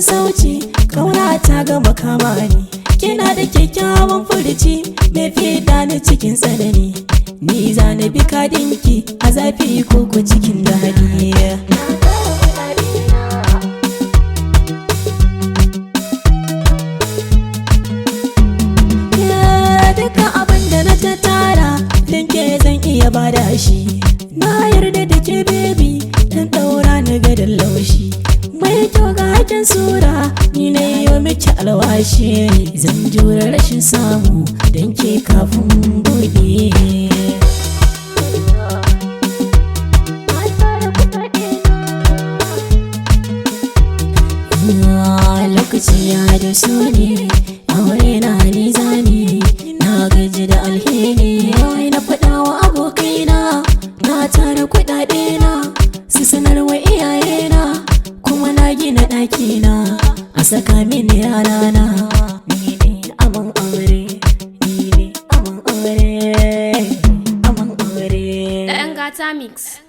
sauci, kauna ta gama kama ni. Kina da kyakkyawan furuci, me fida ni cikin tsanani. Ni za na bi kadinki a zafi ko cikin daɗi. Duka abin da na tattara don ke zan iya bada shi. Na yarda da ke baby dan daura na gadon laushi. Mai kyau ga hakin sura ni na yi miki alwashi. Zan jura rashin samu don ke kafin buɗe. Lokaci ya da su ne aure na ni zani. Na gaji da alheri wai na faɗa wa abokaina. Na tara kuɗaɗe na su sanarwa iyayena, kuma na gina ɗakina a saka mini rana. Ni ne aman aure, ni ne aman aure, aman aure. Da 'yan gata mix.